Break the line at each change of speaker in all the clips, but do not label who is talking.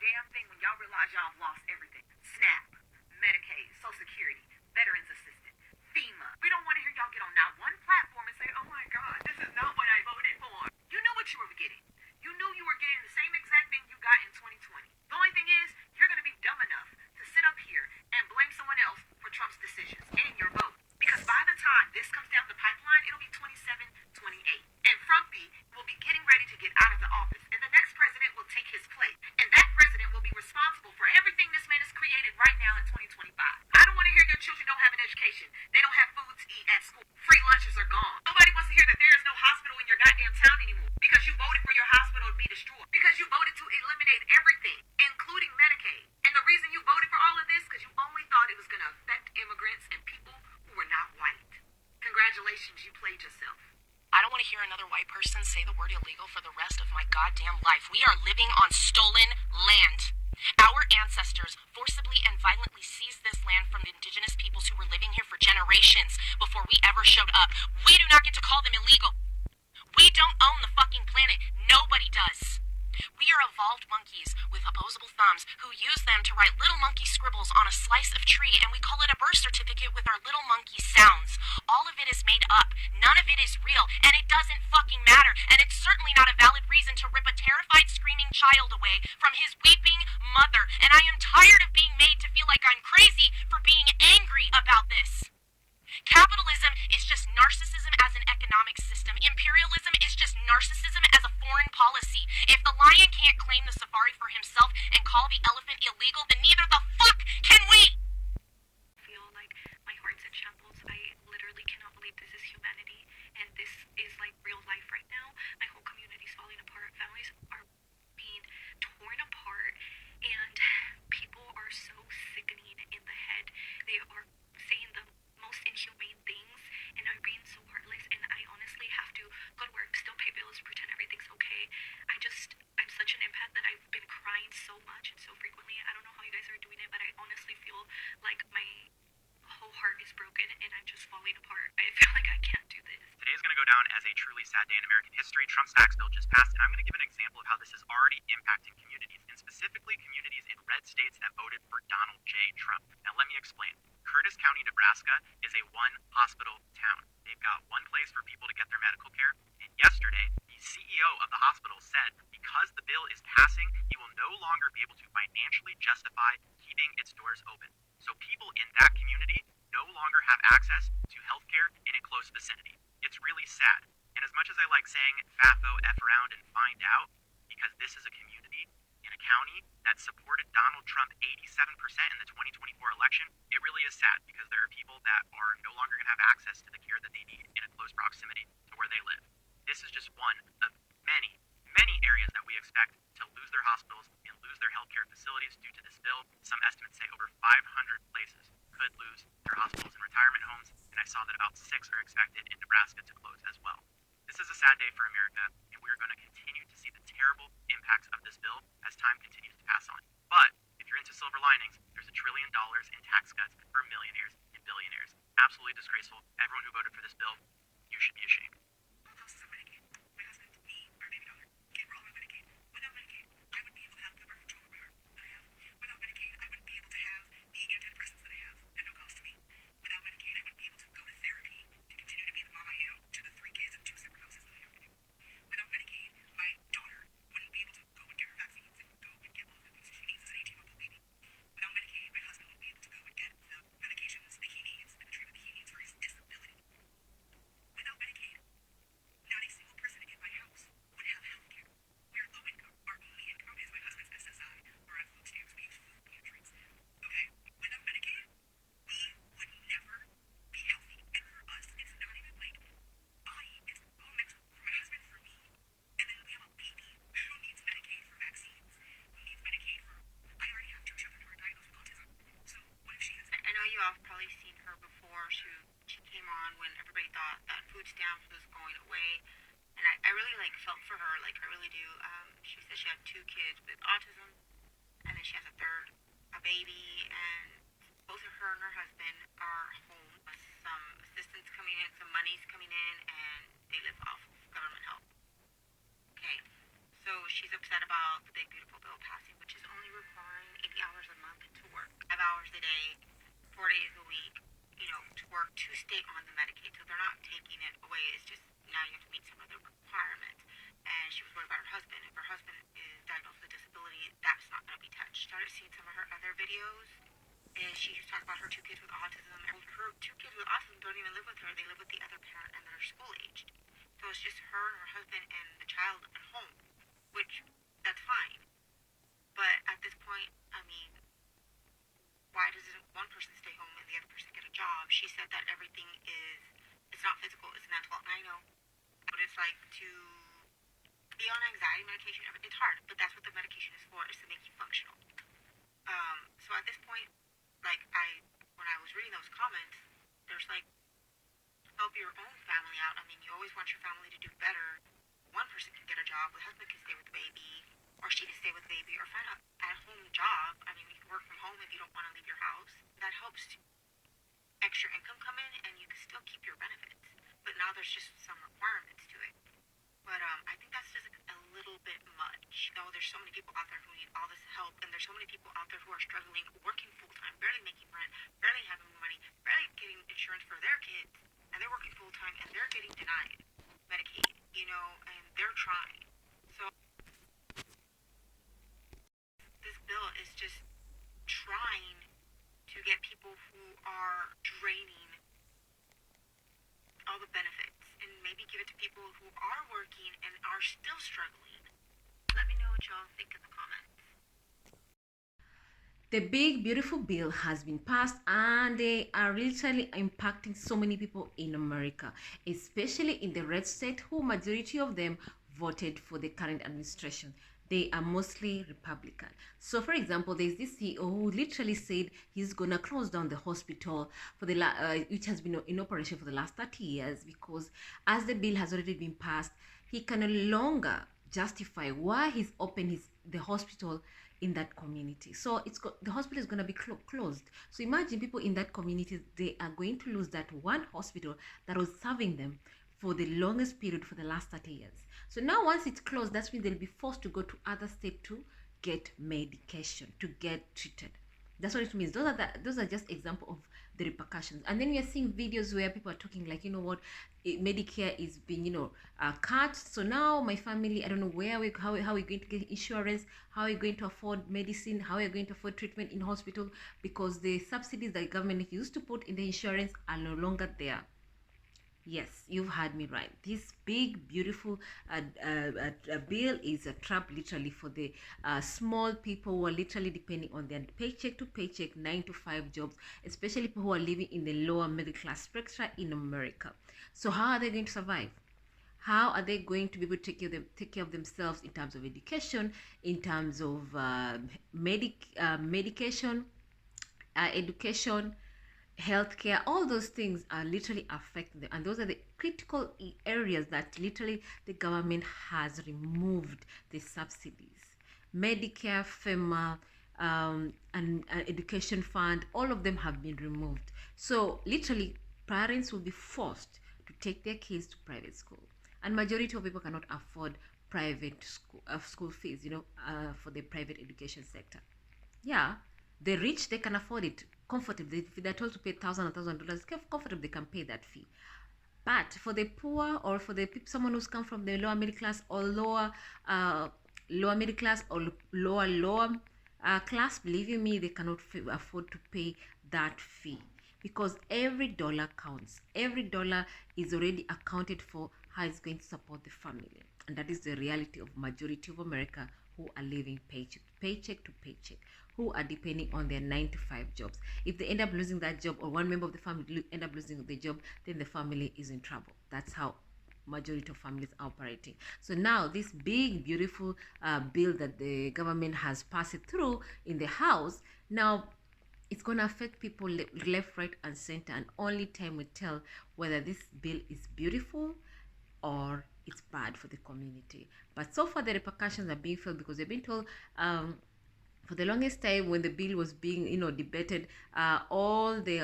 damn thing when y'all realize y'all have lost everything. SNAP, Medicaid, Social Security, Veterans Assistance, FEMA. We don't want to hear y'all get on not one platform and say, oh my God, this is not what I voted for. You knew what you were getting. You knew you were getting the same exact thing you got in 2020. The only thing is, you're going to be dumb enough to sit up here and blame someone else for Trump's decisions and your vote. Because by the time this comes down the pipeline, it'll be 27, 28. And Frumpy will be getting ready to get out of the office. And the next president will take his place. And that president will be responsible for everything this man has created right now in 2025. I don't want to hear your children don't have an education. They don't have food to eat at school. Free lunches are gone. Nobody wants to hear that there is no hospital in your goddamn town anymore. Because you voted for your hospital to be destroyed. Because you voted to eliminate everything, including Medicaid. And the reason you voted for all of this, because you only thought it was going to affect immigrants and people who were not white. Congratulations, you played yourself.
I don't want to hear another white person say the word illegal for the rest of my goddamn life. We are living on stolen land. Our ancestors forcibly and violently seized this land from the indigenous peoples who were living here for generations before we ever showed up. We do not get to call them illegal. We don't own the fucking planet. Nobody does. We are evolved monkeys with opposable thumbs who use them to write little monkey scribbles on a slice of tree, and we call it a birth certificate with our little monkey sounds. All of it is made up. None of it is real, and it doesn't fucking matter, and it's certainly not a valid reason to rip a terrified screaming child away from his weeping mother, and I am tired of being made to feel like I'm crazy for being angry about this. Capitalism is just narcissism as an economic system. Imperialism is just narcissism as a foreign policy. If the lion can't claim the safari for himself and call the elephant illegal, then neither the fuck can we!
I feel like my heart's in shambles. I literally cannot believe this is humanity, and this is like real life right now. My whole community's falling apart. Families are being torn apart, and people are so sickening in the head. They are saying the most inhumane things and are being so heartless, and I honestly have to go to work, still pay bills, pretend everything's okay. I'm such an empath that I've been crying so much and so frequently. I don't know how you guys are doing it, but I honestly feel like my whole heart is broken and I'm just falling apart. I feel like I can't do this.
Today is going to go down as a truly sad day in American history. Trump's tax bill just passed, and I'm going to give an example of how this is already impacting communities, and specifically communities in red states that voted for Donald J. Trump. Now, let me explain. Curtis County, Nebraska is a one-hospital town. They've got one place for people to get their medical care, and yesterday, the CEO of the hospital said because the bill is passing, he will no longer be able to financially justify keeping its doors open. So people in that community no longer have access to healthcare in a close vicinity. It's really sad. And as much as I like saying FAFO, F around and find out, because this is a community in a county that supported Donald Trump 87% in the 2024 election, it really is sad because there are people that are no longer going to have access to the care that they need in a close proximity to where they live. This is just one of many, many areas that we expect to lose their hospitals and lose their healthcare facilities due to this bill. Some estimates say over 500 places could lose their hospitals and retirement homes, and I saw that about 6 are expected in Nebraska to close as well. This is a sad day for America, and we are going to continue to see the terrible impacts of this bill as time continues to pass on. But if you're into silver linings, there's $1 trillion in tax cuts for millionaires and billionaires. Absolutely disgraceful. Everyone who voted for this bill, you should be ashamed.
Both houses are Medicaid. My husband, me, our baby daughter, get we're all on Medicaid. Without Medicaid, I wouldn't be able to have the birth control program that I have. Without Medicaid, I wouldn't be able to have the antidepressants that I have at no cost to me. Without Medicaid, I wouldn't be able to go to therapy to continue to be the mom I am to the 3 kids and 2 separate houses that I have to do. Without Medicaid, my daughter wouldn't be able to go and get her vaccines and go and get all the things she needs as an 18-month-old baby. Without Medicaid, my husband wouldn't be able to go and get the medications that he needs and the treatment that he needs for his disability. Without Medicaid, not a single person in my house would have health care. We are low income. Our only income is my husband's SSI. We're on food stamps. We use food pantries. Okay? Without Medicaid, we would never be healthy. And for us, it's not even like body. It's all mental. For my husband, for me. And then we have a baby who needs Medicaid for vaccines. Who needs Medicaid for... I already have 2 children who are diagnosed with autism. So what if she has...
I know you all have probably seen her before. She came on when everybody thought that food stamps was going away. And I really felt for her, I really do. She said she had 2 kids with autism, and then she has a baby, and both of her and her husband are home with some assistance coming in, some money's coming in, and they live off of government help. Okay, so she's upset about the big beautiful bill passing, which is only hours a day, 4 days a week, to work to stay on the Medicaid. So they're not taking it away. It's just now you have to meet some other requirements. And she was worried about her husband. If her husband is diagnosed with a disability, that's not going to be touched. Started seeing some of her other videos, and she just talked about her 2 kids with autism. And her 2 kids with autism don't even live with her. They live with the other parent, and they're school-aged. So it's just her and her husband and the child at home, which, that's fine. But at this point, I mean, why doesn't one person stay home and the other person get a job? She said that everything it's not physical, it's mental. I know. But it's like to be on anxiety medication, it's hard, but that's what the medication is for, is to make you functional. So at this point, like when I was reading those comments, there's like, help your own family out. I mean, you always want your family to do better. One person can get a job, the husband can stay with the baby, or she can stay with the baby, or find an at-home job. I mean, you can work from home if you don't want to leave your house. That helps extra income come in, and you can still keep your benefits. But now there's just some requirements to it. But I think that's just a little bit much. There's so many people out there who need all this help, and there's so many people out there who are struggling, working full-time, barely making rent, barely having money, barely getting insurance for their kids, and they're working full-time, and they're getting denied Medicaid, and they're trying. So this bill is just trying to get people who are draining all the benefits and maybe give it to people who are working and are still struggling. Let me know what y'all think in the comments.
The big beautiful bill has been passed, and they are literally impacting so many people in America, especially in the red state, who majority of them voted for the current administration. They are mostly Republican. So for example, there's this CEO who literally said he's gonna close down the hospital for which has been in operation for the last 30 years, because as the bill has already been passed, he can no longer justify why he's opened the hospital in that community. So the hospital is going to be closed. So imagine people in that community, they are going to lose that one hospital that was serving them for the longest period, for the last 30 years. So now once it's closed, that means they'll be forced to go to other states to get medication, to get treated. That's what it means. Those are just example of the repercussions. And then we are seeing videos where people are talking like, Medicare is being, cut. So now my family, I don't know how are we going to get insurance? How are we going to afford medicine? How are we going to afford treatment in hospital? Because the subsidies that the government used to put in the insurance are no longer there. Yes, you've heard me right. This big, beautiful bill is a trap literally for the small people who are literally depending on their paycheck to paycheck 9-to-5 jobs, especially people who are living in the lower middle class structure in America. So how are they going to survive? How are they going to be able to take care of themselves in terms of education, in terms of medication, education, healthcare? All those things are literally affecting them, and those are the critical areas that literally the government has removed the subsidies. Medicare, FEMA, and education fund, all of them have been removed. So literally parents will be forced to take their kids to private school, and majority of people cannot afford private school fees, for the private education sector. Yeah, the rich, they can afford it comfortably. If they're told to pay $1,000 comfortably, they can pay that fee. But for the poor, or for the someone who's come from the lower middle class, or lower middle class, or lower class, believe you me, they cannot afford to pay that fee, because every dollar counts. Every dollar is already accounted for how it's going to support the family, and that is the reality of majority of America, who are living paycheck to paycheck, who are depending on their 9-to-5 jobs. If they end up losing that job, or one member of the family end up losing the job, then the family is in trouble. That's how majority of families are operating. So now this big beautiful bill that the government has passed it through in the House, now it's going to affect people left, right, and center, and only time will tell whether this bill is beautiful or it's bad for the community. But so far the repercussions are being felt, because they've been told For the longest time, when the bill was being debated, all the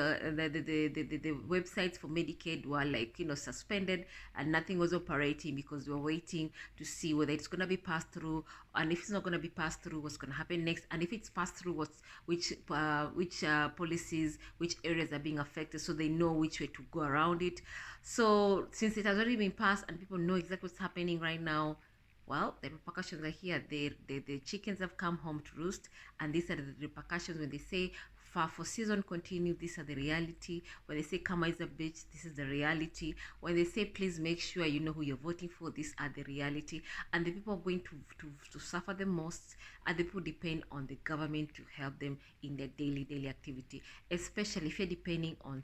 websites for Medicaid were like suspended, and nothing was operating because we were waiting to see whether it's going to be passed through, and if it's not going to be passed through, what's going to happen next, and if it's passed through, which policies, which areas are being affected, so they know which way to go around it. So since it has already been passed and people know exactly what's happening right now, well, the repercussions are here. The chickens have come home to roost, and these are the repercussions when they say for season continue. These are the reality. When they say Kama is a bitch, this is the reality. When they say please make sure you know who you're voting for, these are the reality. And the people going to suffer the most are the people depend on the government to help them in their daily activity, especially if you're depending on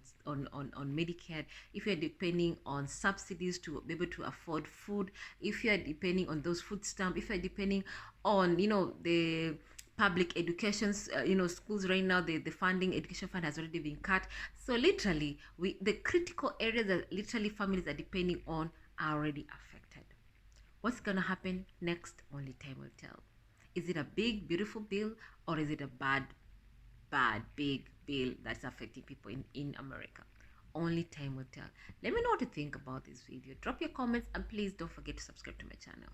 Medicare, if you're depending on subsidies to be able to afford food, if you're depending on those food stamps, if you're depending on the public educations, schools right now, the funding, education fund has already been cut. So literally, the critical areas that literally families are depending on are already affected. What's gonna happen next? Only time will tell. Is it a big, beautiful bill, or is it a bad, big bill that's affecting people in America? Only time will tell. Let me know what you think about this video. Drop your comments, and please don't forget to subscribe to my channel.